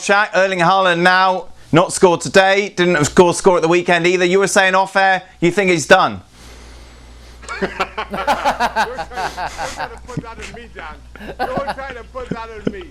Shaq, Erling Haaland now not scored today, didn't of course score at the weekend either. You were saying off air, you think he's done? Don't try to put that on me, Dan. Don't try to put that on me.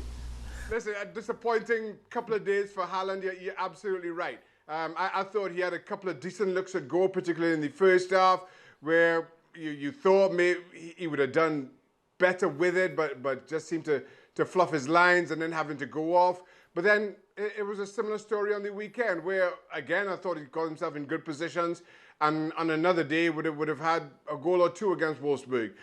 Listen, a disappointing couple of days for Haaland. You're absolutely right. I thought he had a couple of decent looks at goal, particularly in the first half, where you thought maybe he would have done better with it, but just seemed to fluff his lines and then having to go off. But then it was a similar story on the weekend, where again I thought he got himself in good positions, and on another day would have had a goal or two against Wolfsburg.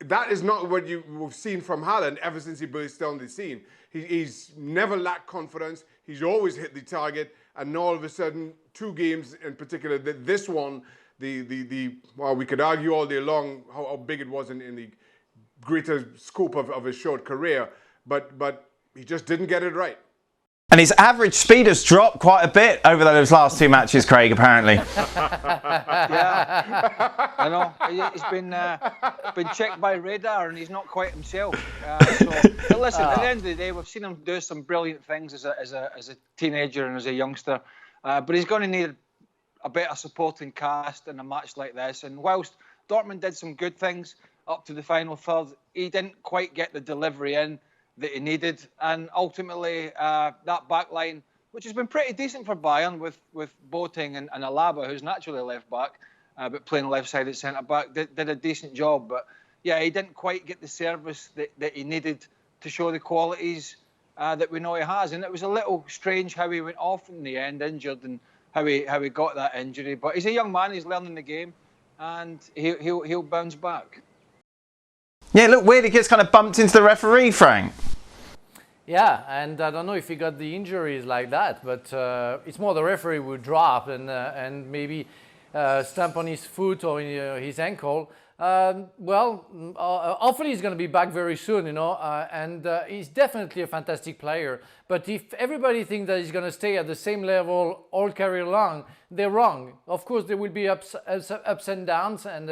That is not what we've seen from Haaland ever since he burst on the scene. He's never lacked confidence. He's always hit the target, and all of a sudden, 2 games in particular, this one, well, we could argue all day long how big it was in the greater scope of his short career, but he just didn't get it right. And his average speed has dropped quite a bit over those last 2 matches, Craig, apparently. Yeah, I know. He's been checked by radar, and he's not quite himself. But listen, at the end of the day, we've seen him do some brilliant things as a teenager and as a youngster. But he's going to need a better supporting cast in a match like this. And whilst Dortmund did some good things up to the final third, he didn't quite get the delivery in that he needed, and ultimately that back line, which has been pretty decent for Bayern with Boateng and Alaba, who's naturally left back, but playing left-sided centre-back, did a decent job. But yeah, he didn't quite get the service that he needed to show the qualities that we know he has. And it was a little strange how he went off in the end, injured, and how he got that injury. But he's a young man, he's learning the game, and he'll bounce back. Yeah, look weird. He gets kind of bumped into the referee, Frank. Yeah, and I don't know if he got the injuries like that, but it's more the referee would drop and maybe stamp on his foot or his ankle. Hopefully he's going to be back very soon, and he's definitely a fantastic player. But if everybody thinks that he's going to stay at the same level all career long, they're wrong. Of course, there will be ups and downs, and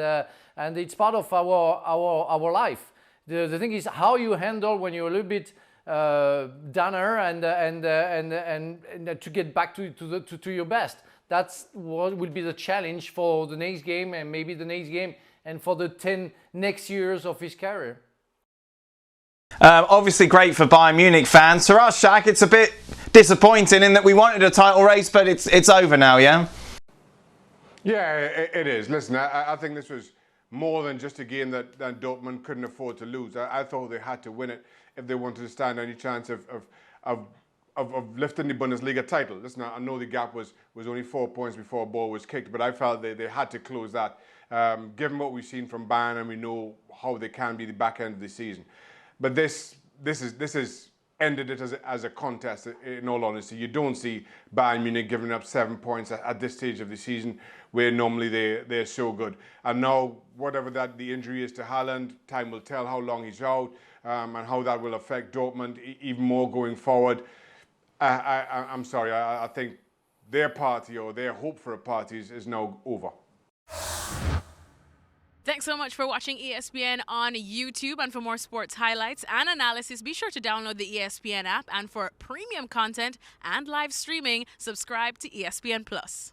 it's part of our life. The thing is how you handle when you're a little bit downer and to get back to your best. That's what will be the challenge for the next game, and maybe the next game, and for the 10 next years of his career. Obviously great for Bayern Munich fans. For us, Shaq, it's a bit disappointing in that we wanted a title race, but it's over now, yeah? Yeah, it is. Listen, I think this was more than just a game that Dortmund couldn't afford to lose. I thought they had to win it if they wanted to stand any chance of lifting the Bundesliga title. Listen, I know the gap was only 4 points before a ball was kicked, but I felt they had to close that. Given what we've seen from Bayern, and we know how they can be the back end of the season. But this is ended it as a contest, in all honesty. You don't see Bayern Munich giving up 7 points at this stage of the season, where normally they're so good. And now, whatever the injury is to Haaland, time will tell how long he's out, and how that will affect Dortmund even more going forward. I'm sorry, I think their party, or their hope for a party, is now over. Thanks so much for watching ESPN on YouTube, and for more sports highlights and analysis, be sure to download the ESPN app, and for premium content and live streaming, subscribe to ESPN+.